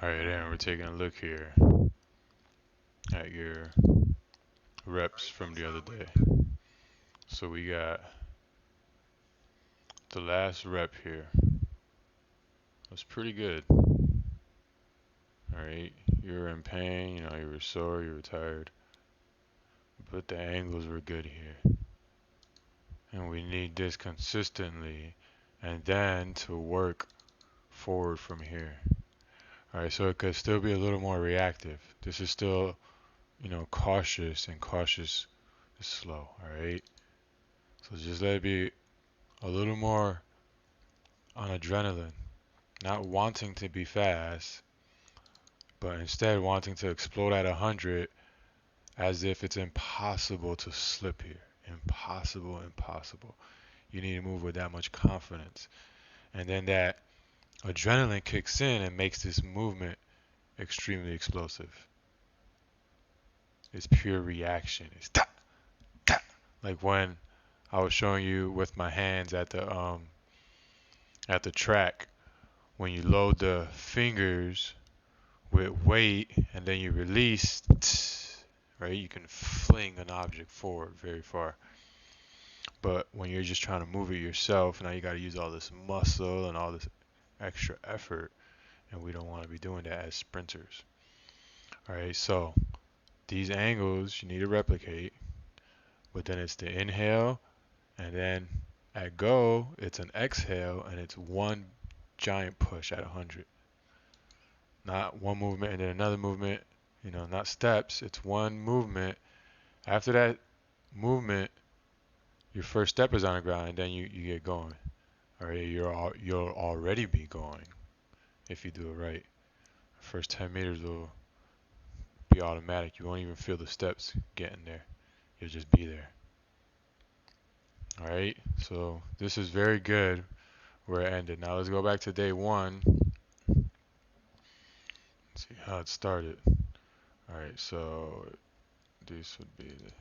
Alright, and we're taking a look here at your reps from the other day. So we got the last rep here. Was pretty good. Alright, you were in pain, you were sore, you were tired, but the angles were good here. And we need this consistently and then to work forward from here. Alright, so it could still be a little more reactive. This is still, cautious, and cautious is slow. Alright, so just let it be a little more on adrenaline, not wanting to be fast, but instead wanting to explode at 100 as if it's impossible to slip here. Impossible, impossible. You need to move with that much confidence. And then that adrenaline kicks in and makes this movement extremely explosive. It's pure reaction. It's ta ta. Like when I was showing you with my hands at the track, when you load the fingers with weight and then you release, right? You can fling an object forward very far. But when you're just trying to move it yourself, now you got to use all this muscle and all this extra effort, and we don't want to be doing that as sprinters. All right, so these angles you need to replicate, but then it's the inhale, and then at go, it's an exhale, and it's one giant push at 100. Not one movement and then another movement, not steps. It's one movement. After that movement, your first step is on the ground, and then you get going. All right, you'll already be going if you do it right. First 10 meters will be automatic. You won't even feel the steps getting there. You'll just be there. All right, so this is very good where it ended. Now let's go back to day one. See how it started. All right, so this would be the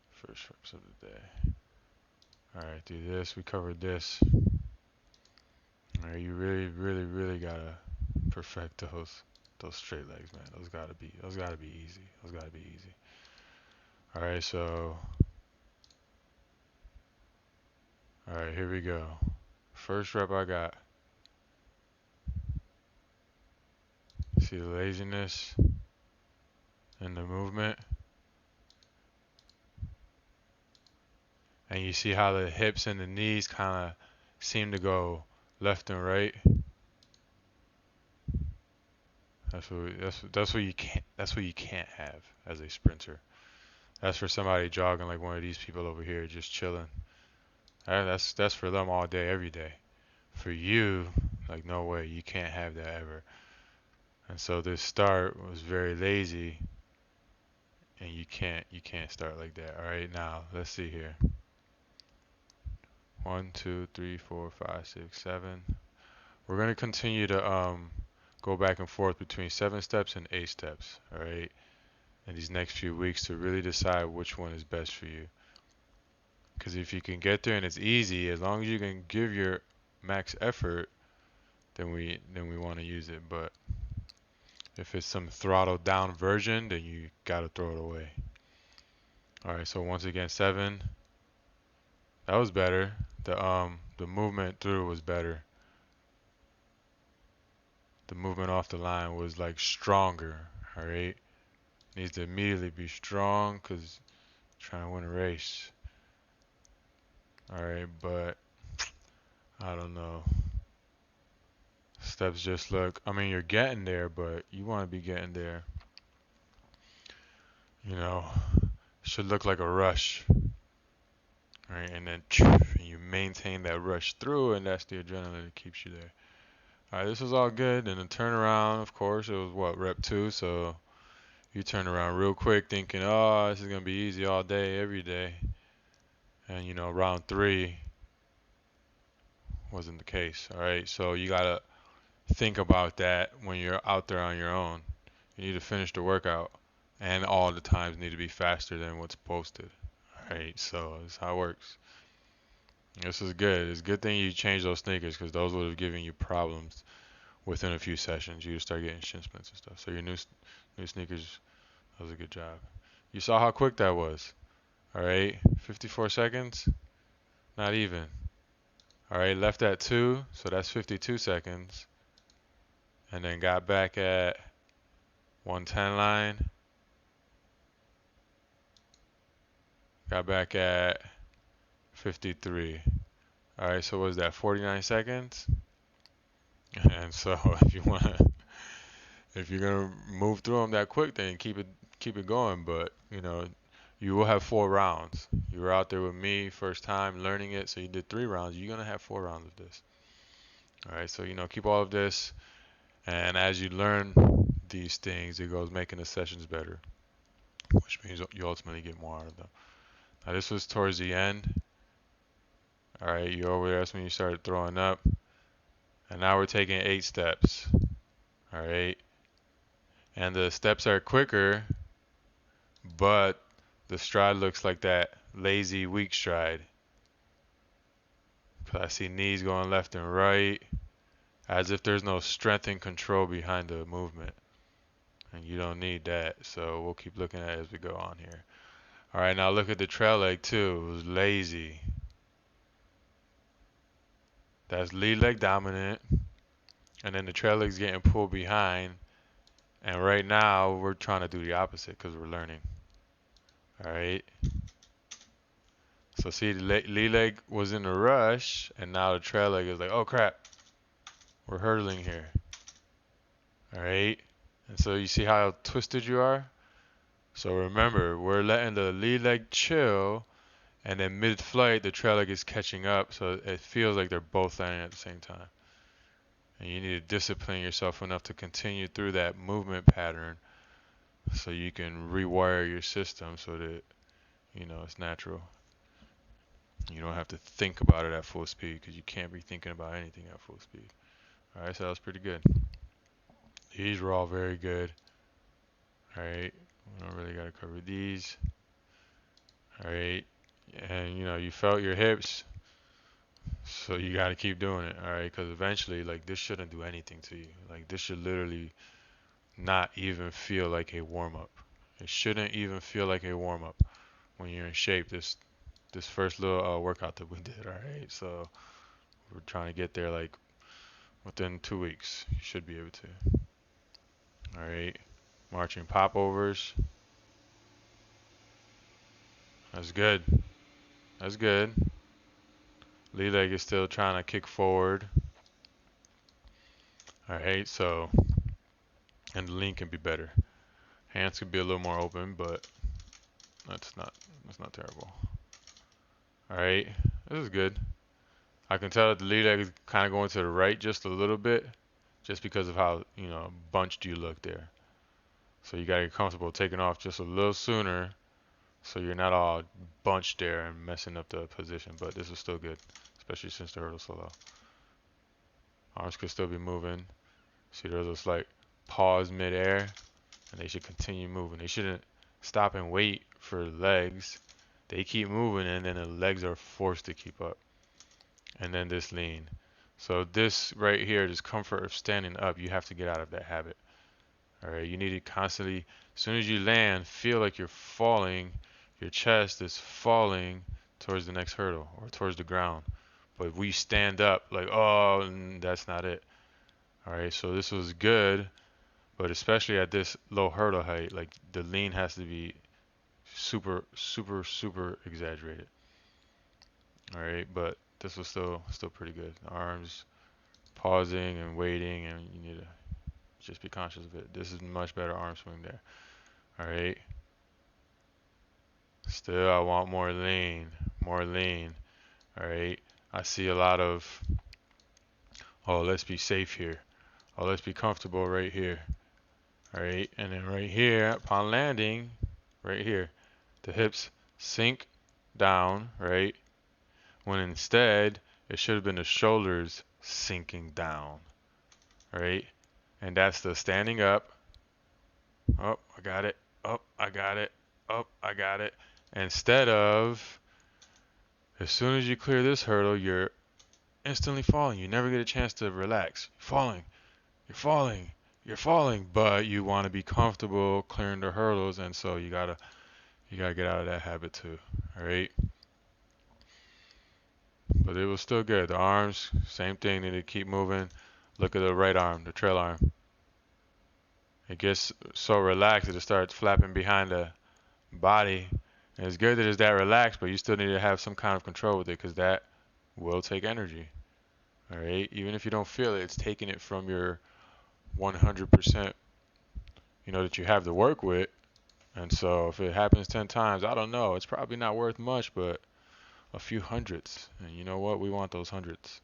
first reps of the day. All right, do this. We covered this. All right, you really, really, really gotta perfect those straight legs, man. Those gotta be easy. Those gotta be easy. All right, so all right, here we go. First rep I got. See the laziness in the movement, and you see how the hips and the knees kind of seem to go left and right. That's what you can't have as a sprinter. That's for somebody jogging like one of these people over here, just chilling. That's for them all day, every day. For you, like no way, you can't have that ever. And so this start was very lazy, and you can't start like that. All right, now let's see here. 1, 2, 3, 4, 5, 6, 7. We're gonna continue to go back and forth between 7 steps and 8 steps. All right, in these next few weeks to really decide which one is best for you. Because if you can get there and it's easy, as long as you can give your max effort, then we want to use it. But if it's some throttled down version, then you gotta throw it away. All right, so once again, 7. That was better. The movement through was better. The movement off the line was like stronger. All right, needs to immediately be strong because trying to win a race. All right, but I don't know. Steps just look. I mean, you're getting there, but you want to be getting there. You know, should look like a rush, right? And then you maintain that rush through, and that's the adrenaline that keeps you there. All right, this is all good. And then turn around, of course, it was what, rep 2, so you turn around real quick thinking, oh, this is going to be easy all day, every day. And, round 3 wasn't the case, all right? So you got to think about that when you're out there on your own. You need to finish the workout, and all the times need to be faster than what's posted. All right, so that's how it works. This is good. It's a good thing you changed those sneakers because those would have given you problems within a few sessions, you start getting shin splints and stuff. So your new sneakers, that was a good job. You saw how quick that was. All right, 54 seconds, not even. All right, left at 2, so that's 52 seconds. And then got back at 110 line. Got back at 53. All right, so what was that, 49 seconds? And so if you're gonna move through them that quick, then keep it going. But you will have 4 rounds. You were out there with me first time learning it, so you did 3 rounds. You're gonna have 4 rounds of this. All right, so keep all of this, and as you learn these things, it goes making the sessions better, which means you ultimately get more out of them. Now this was towards the end. All right, you're over there. That's when you started throwing up, and now we're taking 8 steps. All right, and the steps are quicker, but the stride looks like that lazy, weak stride. Cause I see knees going left and right, as if there's no strength and control behind the movement. And you don't need that, so we'll keep looking at it as we go on here. All right, now look at the trail leg too. It was lazy. That's lead leg dominant, and then the trail leg's getting pulled behind. And right now we're trying to do the opposite because we're learning. All right. So see, the lead leg was in a rush, and now the trail leg is like, oh crap, we're hurdling here. All right. And so you see how twisted you are? So remember, we're letting the lead leg chill, and then mid-flight, the trail leg is catching up, so it feels like they're both landing at the same time. And you need to discipline yourself enough to continue through that movement pattern so you can rewire your system so that, it's natural. You don't have to think about it at full speed because you can't be thinking about anything at full speed. All right, so that was pretty good. These were all very good. All right, we don't really got to cover these. All right, and you felt your hips, so you got to keep doing it. All right, because eventually, like, this shouldn't do anything to you. Like, this should literally not even feel like a warm-up. It shouldn't even feel like a warm-up when you're in shape. This first little workout that we did. All right, so we're trying to get there like within 2 weeks. You should be able to. All right, marching popovers. That's good. That's good. Lead leg is still trying to kick forward. All right, so, and the lean can be better. Hands could be a little more open, but that's not terrible. All right, this is good. I can tell that the lead leg is kind of going to the right just a little bit, just because of how bunched you look there. So you gotta get comfortable taking off just a little sooner, so you're not all bunched there and messing up the position. But this is still good, especially since the hurdle's so low. Arms could still be moving. See, there's a slight pause mid-air, and they should continue moving. They shouldn't stop and wait for legs. They keep moving, and then the legs are forced to keep up. And then this lean. So this right here, this comfort of standing up, you have to get out of that habit. All right, you need to constantly, as soon as you land, feel like you're falling, your chest is falling towards the next hurdle or towards the ground. But we stand up like, oh, that's not it. All right, so this was good, but especially at this low hurdle height, like the lean has to be super, super, super exaggerated. All right, but this was still pretty good. Arms pausing and waiting, and you need to just be conscious of it. This is much better arm swing there. All right. Still, I want more lean, more lean. All right. I see a lot of, oh, let's be safe here. Oh, let's be comfortable right here. All right. And then right here, upon landing, right here, the hips sink down, right? When instead, it should have been the shoulders sinking down, right? And that's the standing up. Oh, I got it. Oh, I got it. Oh, I got it. Instead of, as soon as you clear this hurdle, you're instantly falling. You never get a chance to relax. Falling. falling, you're falling, but you want to be comfortable clearing the hurdles, and so you gotta get out of that habit too. All right, but it was still good. The arms, same thing. Need to keep moving. Look at the right arm, the trail arm. It gets so relaxed that it starts flapping behind the body. And it's good that it's that relaxed, but you still need to have some kind of control with it because that will take energy. All right, even if you don't feel it, it's taking it from your 100%, that you have to work with. And so if it happens 10 times, I don't know. It's probably not worth much, but a few hundreds. And you know what? We want those hundreds.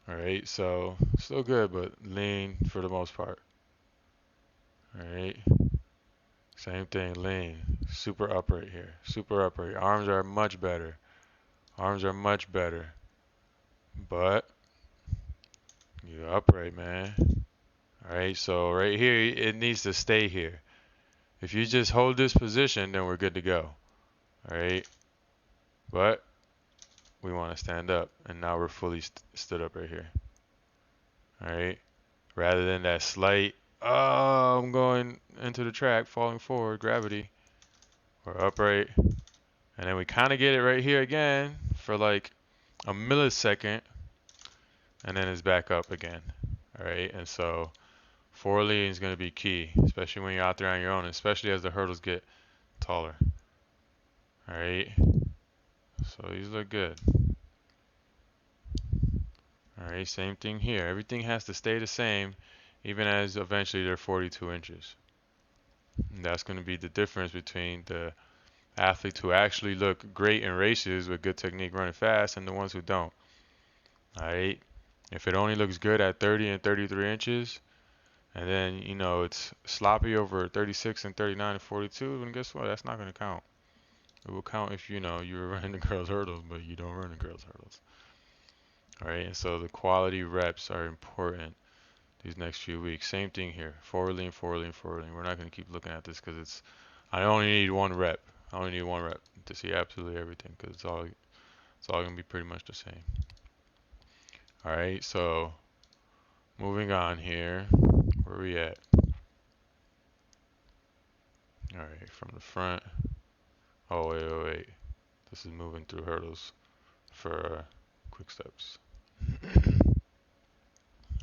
All right, so still good, but lean for the most part. All right, same thing, lean. Super upright here. Super upright. Arms are much better. Arms are much better. But you're upright, man. All right, so right here, it needs to stay here. If you just hold this position, then we're good to go. All right, but we want to stand up, and now we're fully stood up right here. All right, rather than that slight, oh, I'm going into the track, falling forward, gravity. We're upright, and then we kind of get it right here again for like a millisecond, and then it's back up again. All right, and so forward lean is going to be key, especially when you're out there on your own, especially as the hurdles get taller. All right, so these look good. All right, same thing here. Everything has to stay the same, even as eventually they're 42 inches. And that's going to be the difference between the athletes who actually look great in races with good technique running fast and the ones who don't. All right, if it only looks good at 30 and 33 inches, and then it's sloppy over 36 and 39 and 42, then guess what? That's not going to count. It will count if you're running the girls' hurdles, but you don't run the girls' hurdles. All right, and so the quality reps are important these next few weeks. Same thing here. Forward lean, forward lean, forward lean. We're not going to keep looking at this because I only need one rep. I only need one rep to see absolutely everything because it's all going to be pretty much the same. All right, so moving on here. Where are we at? All right, from the front. Oh, wait. This is moving through hurdles for quick steps.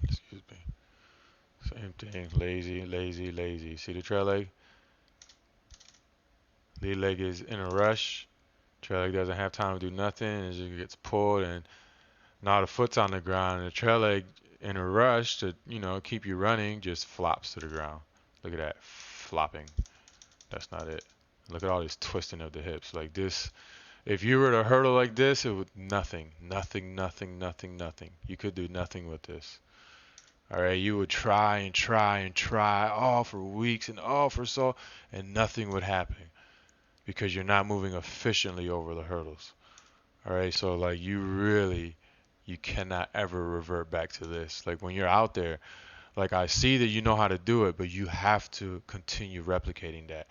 Excuse me. Same thing. Lazy, lazy, lazy. See the trail leg? Lead leg is in a rush. Trail leg doesn't have time to do nothing. It just gets pulled, and now the foot's on the ground. And the trail leg, in a rush to keep you running, just flops to the ground. Look at that flopping. That's not it. Look at all this twisting of the hips. Like this, if you were to hurdle like this, it would nothing. You could do nothing with this. All right, you would try and try and try all for weeks and all for so, and nothing would happen because you're not moving efficiently over the hurdles. All right, so like you cannot ever revert back to this. Like when you're out there, like I see that you know how to do it, but you have to continue replicating that.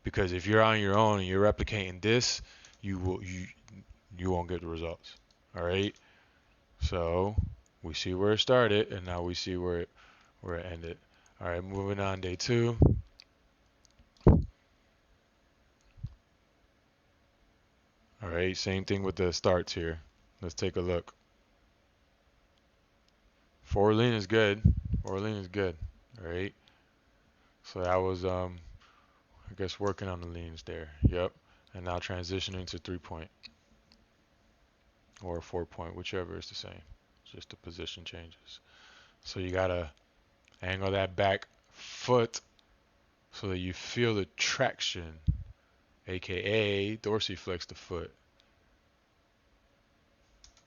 Because if you're on your own and you're replicating this, you won't get the results. All right. So we see where it started, and now we see where it ended. All right, moving on, day 2. All right, same thing with the starts here. Let's take a look. Forward lean is good. Forward lean is good. All right. So that was I guess working on the leans there. Yep. And now transitioning to 3-point or 4-point, whichever is the same. It's just the position changes. So you gotta angle that back foot so that you feel the traction, aka dorsiflex the foot.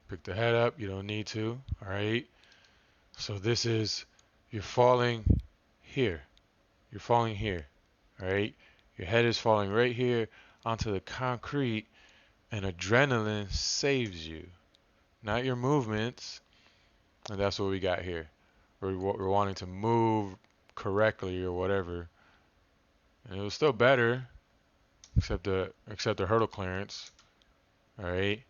Pick the head up, you don't need to. All right. So this is, you're falling here. You're falling here. All right. Your head is falling right here onto the concrete, and adrenaline saves you, not your movements. And that's what we got here. We're wanting to move correctly or whatever. And it was still better, except the hurdle clearance. All right.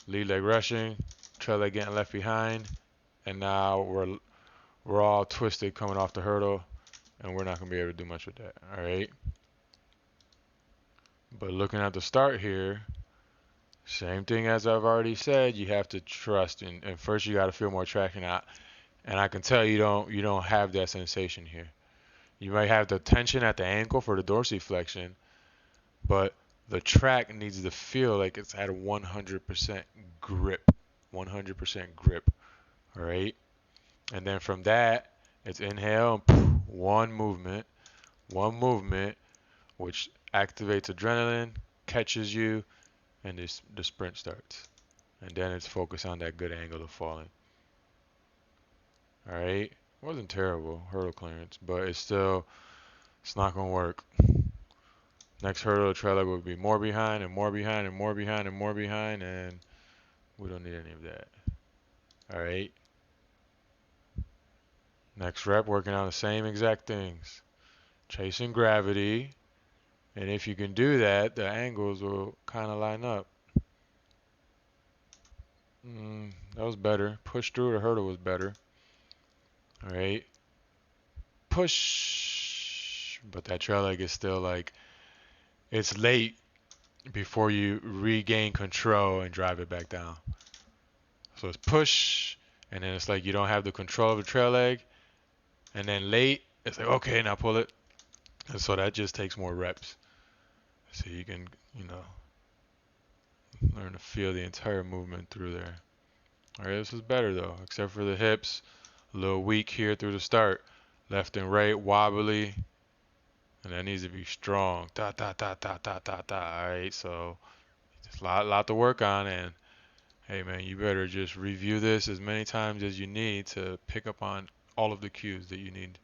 Lead leg rushing, trail leg getting left behind, and now we're all twisted coming off the hurdle, and we're not going to be able to do much with that. All right. But looking at the start here, same thing as I've already said. You have to trust, and first you got to feel more traction out. And I can tell you don't have that sensation here. You might have the tension at the ankle for the dorsiflexion, but the track needs to feel like it's at a 100% grip. 100% grip. All right. And then from that, it's inhale, one movement, which activates adrenaline, catches you, and the sprint starts. And then it's focused on that good angle of falling. All right. Wasn't terrible hurdle clearance, but it's not gonna work. Next hurdle, the trail leg will be more behind and more behind and more behind and more behind, and we don't need any of that. All right. Next rep, working on the same exact things. Chasing gravity, and if you can do that, the angles will kind of line up. That was better. Push through the hurdle was better. All right. Push. But that trail leg is still like, it's late before you regain control and drive it back down. So it's push, and then it's like you don't have the control of the trail leg, and then late, it's like, okay, now pull it. And so that just takes more reps. So you can, learn to feel the entire movement through there. All right, this is better though, except for the hips. A little weak here through the start. Left and right, wobbly. And that needs to be strong. Da, da, da, da, da, da, da. All right, so just a lot to work on. And hey, man, you better just review this as many times as you need to pick up on all of the cues that you need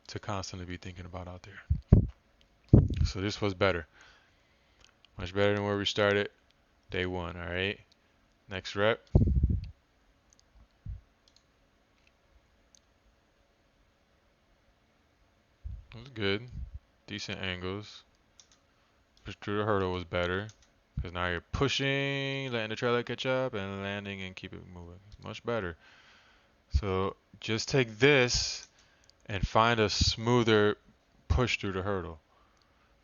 to constantly be thinking about out there. So this was better. Much better than where we started day one, all right? Next rep. It was good. Decent angles. Push through the hurdle was better. Because now you're pushing, letting the trailer catch up, and landing and keep it moving. Much better. So just take this and find a smoother push through the hurdle.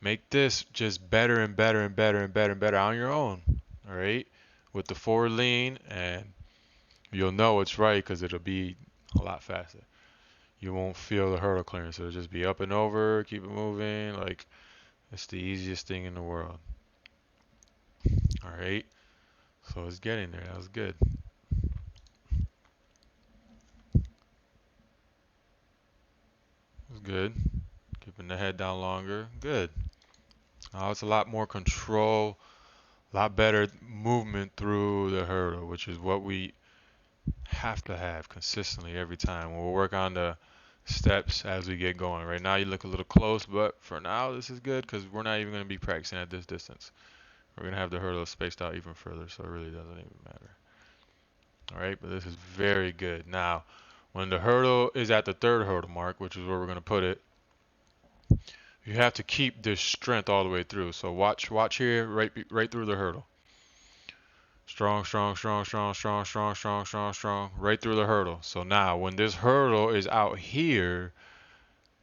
Make this just better and better and better and better and better on your own. All right? With the forward lean, and you'll know it's right because it'll be a lot faster. You won't feel the hurdle clearance. It'll just be up and over, keep it moving. Like, it's the easiest thing in the world. All right? So it's getting there. That was good. It was good. Keeping the head down longer. Good. Now it's a lot more control, a lot better movement through the hurdle, which is what we have to have consistently every time. We'll work on the steps as we get going. Right now you look a little close, but for now this is good because we're not even going to be practicing at this distance. We're going to have the hurdle spaced out even further, so it really doesn't even matter. All right, but this is very good. Now, when the hurdle is at the third hurdle mark, which is where we're going to put it, you have to keep this strength all the way through. So watch here, right through the hurdle. Strong, strong, strong, strong, strong, strong, strong, strong, strong, right through the hurdle. So now, when this hurdle is out here,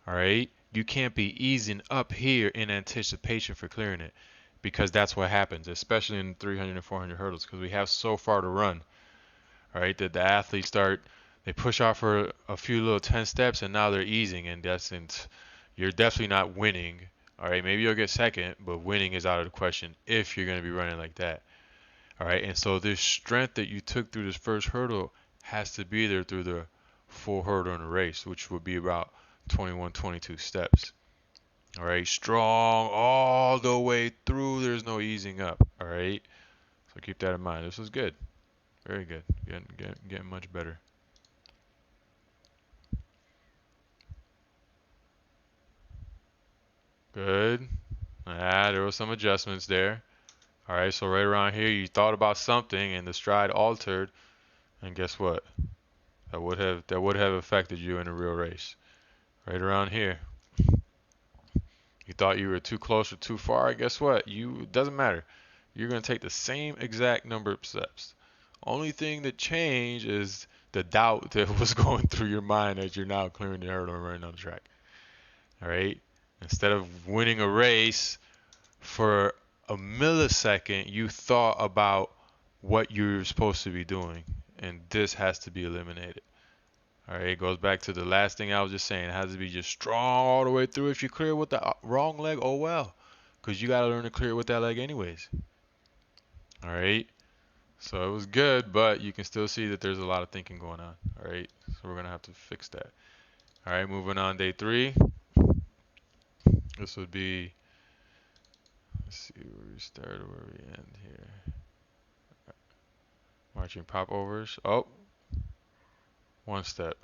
all right, you can't be easing up here in anticipation for clearing it, because that's what happens, especially in 300 and 400 hurdles, because we have so far to run. All right, that the athletes they push off for a few little 10 steps, and now they're easing, and you're definitely not winning. All right, maybe you'll get second, but winning is out of the question if you're going to be running like that. All right, and so this strength that you took through this first hurdle has to be there through the full hurdle in the race, which would be about 21, 22 steps. All right, strong all the way through. There's no easing up. All right, so keep that in mind. This was good, very good, getting much better. Good. There was some adjustments there. All right, so right around here, you thought about something, and the stride altered, and guess what? That would have affected you in a real race. Right around here, you thought you were too close or too far. Guess what? It doesn't matter. You're gonna take the same exact number of steps. Only thing that changed is the doubt that was going through your mind as you're now clearing the hurdle and running on the track. All right. Instead of winning a race for a millisecond, you thought about what you're supposed to be doing, and this has to be eliminated. All right, it goes back to the last thing I was just saying. It has to be just strong all the way through. If you clear with the wrong leg, oh well, because you got to learn to clear with that leg anyways. All right, so it was good, but you can still see that there's a lot of thinking going on. All right, so we're going to have to fix that. All right, moving on, day 3. This would be, let's see where we start or where we end here. Marching popovers. Oh, one step.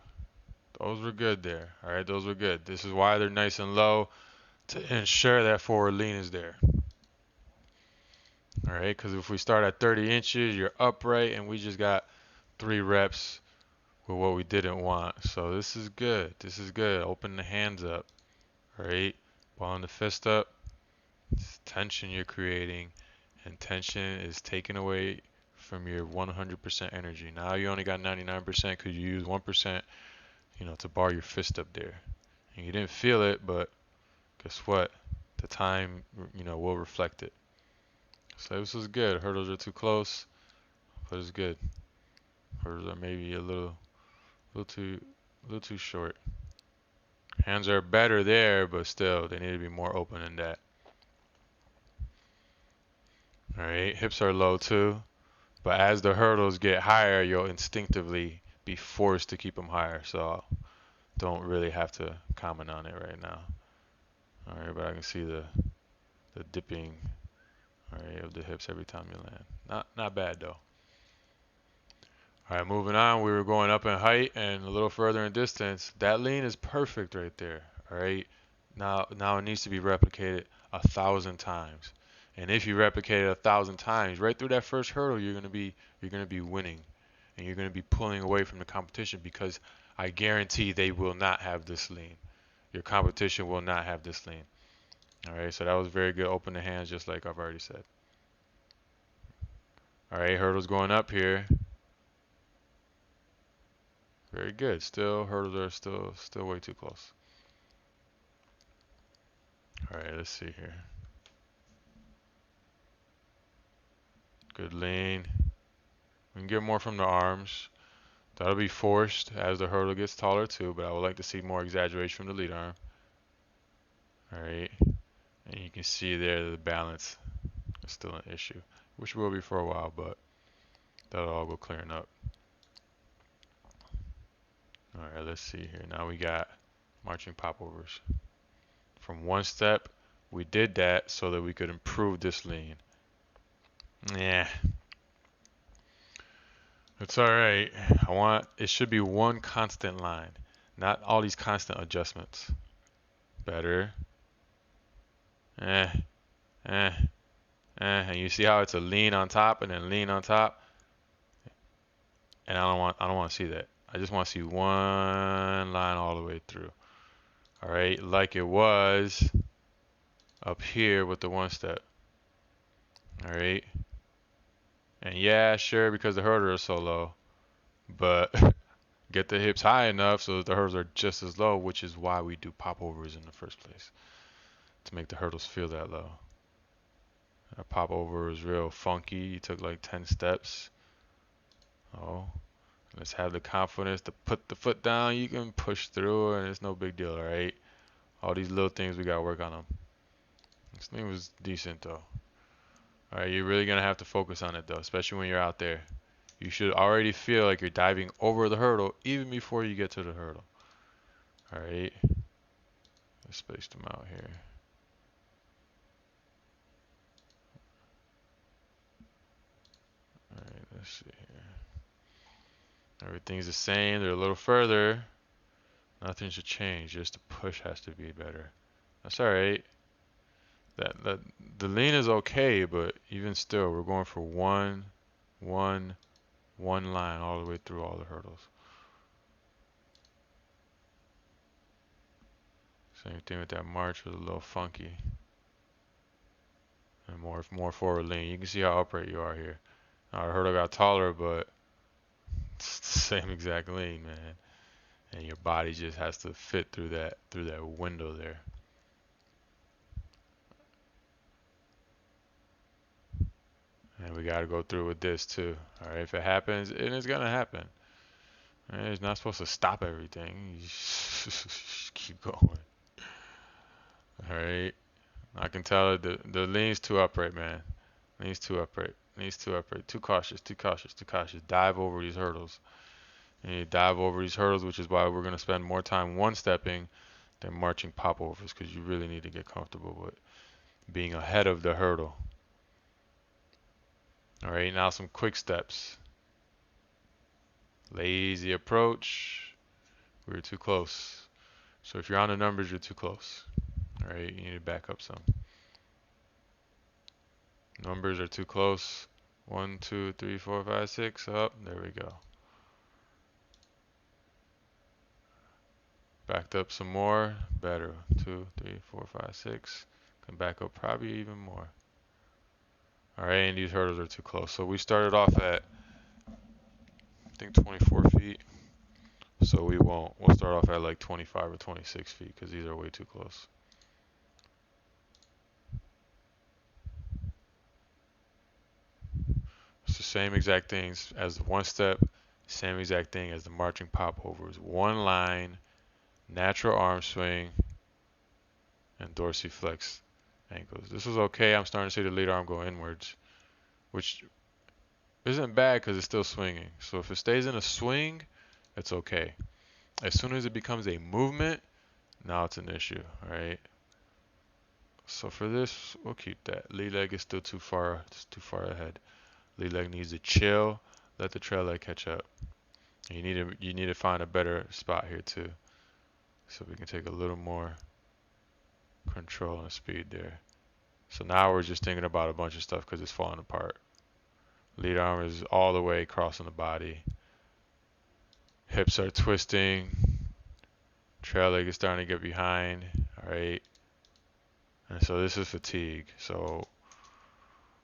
Those were good there. All right, those were good. This is why they're nice and low, to ensure that forward lean is there. All right, because if we start at 30 inches, you're upright, and we just got 3 reps with what we didn't want. So this is good. This is good. Open the hands up. All right, balling the fist up. It's tension you're creating, and tension is taken away from your 100% energy. Now you only got 99% because you use 1%, to bar your fist up there. And you didn't feel it, but guess what? The time, will reflect it. So this is good. Hurdles are too close, but it's good. Hurdles are maybe a little too short. Hands are better there, but still, they need to be more open than that. All right, hips are low too, but as the hurdles get higher, you'll instinctively be forced to keep them higher. So don't really have to comment on it right now. All right, but I can see the dipping, all right, of the hips every time you land. Not bad though. All right, moving on. We were going up in height and a little further in distance. That lean is perfect right there. All right. Now it needs to be replicated 1,000 times. And if you replicate it 1,000 times, right through that first hurdle, you're gonna be winning, and you're gonna be pulling away from the competition because I guarantee they will not have this lean. Your competition will not have this lean. All right. So that was very good. Open the hands, just like I've already said. All right. Hurdles going up here. Very good. Still, hurdles are still way too close. All right, let's see here. Good lean. We can get more from the arms. That'll be forced as the hurdle gets taller too, but I would like to see more exaggeration from the lead arm. All right, and you can see there the balance is still an issue, which will be for a while, but that'll all go clearing up. All right, let's see here. Now we got marching popovers. From one step, we did that so that we could improve this lean. Yeah, it's all right. It should be one constant line, not all these constant adjustments. Better. Eh, eh, and you see how it's a lean on top and then lean on top? And I don't want to see that. I just want to see one line all the way through. All right, like it was up here with the one step. All right. And yeah, sure, because the hurdles are so low, but get the hips high enough so that the hurdles are just as low, which is why we do popovers in the first place, to make the hurdles feel that low. A popover is real funky. You took like 10 steps. Oh, let's have the confidence to put the foot down. You can push through, and it's no big deal, all right? All these little things, we got to work on them. This thing was decent, though. All right, you're really going to have to focus on it, though, especially when you're out there. You should already feel like you're diving over the hurdle even before you get to the hurdle. All right. Let's space them out here. All right, let's see here. Everything's the same. They're a little further. Nothing should change. Just the push has to be better. That's all right. The lean is okay, but even still, we're going for one line all the way through all the hurdles. Same thing with that march, was a little funky. And more forward lean. You can see how upright you are here. Now the hurdle got taller, but it's same exact lean, man. And your body just has to fit through that window there. And we gotta go through with this too. All right, if it happens, and it's gonna happen. All right, it's not supposed to stop everything. You just keep going. All right. I can tell the lean's too upright, man. Lean's too upright. Lean's too upright. Too cautious. Too cautious. Too cautious. Dive over these hurdles. And you dive over these hurdles, which is why we're gonna spend more time one stepping than marching popovers, because you really need to get comfortable with being ahead of the hurdle. All right. Now some quick steps. Lazy approach. We were too close. So if you're on the numbers, you're too close. All right. You need to back up some. Numbers are too close. 1, 2, 3, 4, 5, 6. Up. There we go. Backed up some more. Better. 2, 3, 4, 5, 6. Can back up probably even more. Alright, and these hurdles are too close. So we started off at, I think, 24 feet. So we won't. We'll start off at like 25 or 26 feet because these are way too close. It's the same exact things as the one step, same exact thing as the marching popovers. One line, natural arm swing, and dorsiflex ankles. This is okay. I'm starting to see the lead arm go inwards, which isn't bad because it's still swinging. So if it stays in a swing, it's okay. As soon as it becomes a movement, now it's an issue, right? So for this, we'll keep that. Lead leg is still too far ahead. Lead leg needs to chill, let the trail leg catch up. And you need to find a better spot here too, so we can take a little more control and speed there. So now we're just thinking about a bunch of stuff because it's falling apart. Lead arm is all the way crossing the body. Hips are twisting. Trail leg is starting to get behind. All right. And so this is fatigue. So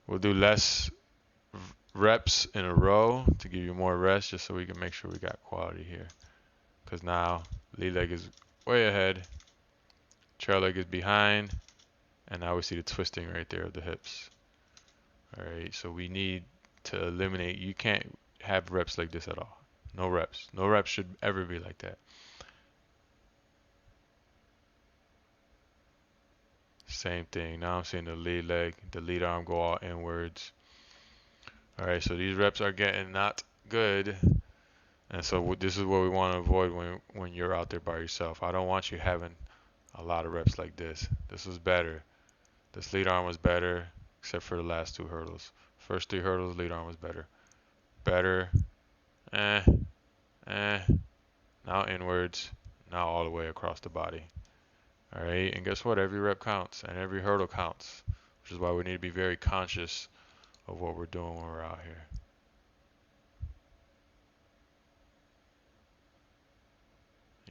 we'll do less reps in a row to give you more rest, just so we can make sure we got quality here. Because now lead leg is way ahead. Trail leg is behind. And now we see the twisting right there of the hips. All right. So we need to eliminate. You can't have reps like this at all. No reps. No reps should ever be like that. Same thing. Now I'm seeing the lead leg, the lead arm go all inwards. All right, so these reps are getting not good. And so this is what we want to avoid when you're out there by yourself. I don't want you having a lot of reps like this. This was better. This lead arm was better, except for the last two hurdles. First three hurdles, lead arm was better. Better. Eh. Now inwards. Now all the way across the body. All right, and guess what? Every rep counts and every hurdle counts, which is why we need to be very conscious of what we're doing when we're out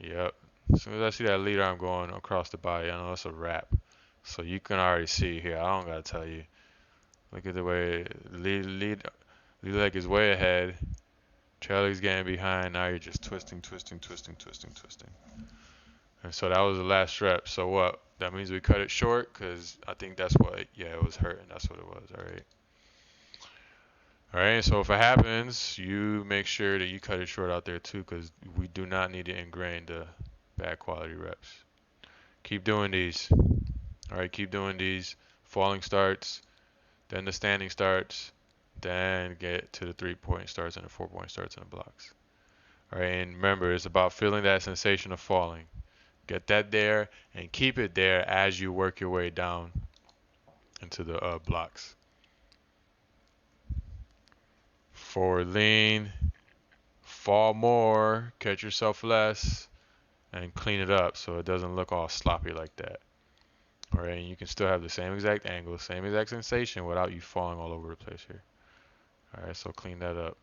here. Yep. As soon as I see that lead arm going across the body, I know it's a wrap. So you can already see here. I don't gotta tell you. Look at the way the lead leg is way ahead. Trail leg's getting behind. Now you're just twisting. And so that was the last rep. So what? That means we cut it short because I think that's what, yeah, it was hurting. That's what it was. All right. All right. So if it happens, you make sure that you cut it short out there too, because we do not need to ingrain the bad quality reps. Keep doing these. All right. Keep doing these. Falling starts, then the standing starts, then get to the 3-point starts and the 4-point starts and the blocks. All right. And remember, it's about feeling that sensation of falling. Get that there and keep it there as you work your way down into the blocks. Forward lean, fall more, catch yourself less, and clean it up so it doesn't look all sloppy like that. All right, and you can still have the same exact angle, same exact sensation without you falling all over the place here. All right, so clean that up.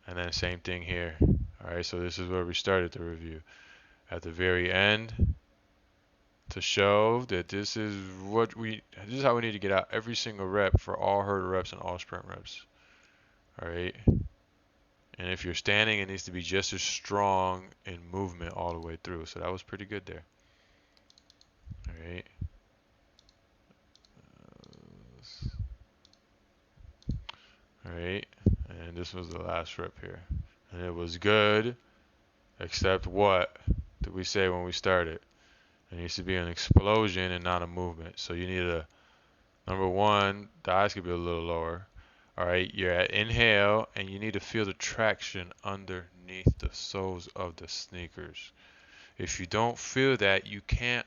And then same thing here. All right, so this is where we started the review. At the very end, to show that this is how we need to get out every single rep for all hurdle reps and all sprint reps. All right. And if you're standing, it needs to be just as strong in movement all the way through. So that was pretty good there. All right. All right. And this was the last rep here. And it was good, except what did we say when we started? It needs to be an explosion and not a movement. So you need a, number one, the eyes could be a little lower. All right, you're at inhale, and you need to feel the traction underneath the soles of the sneakers. If you don't feel that, you can't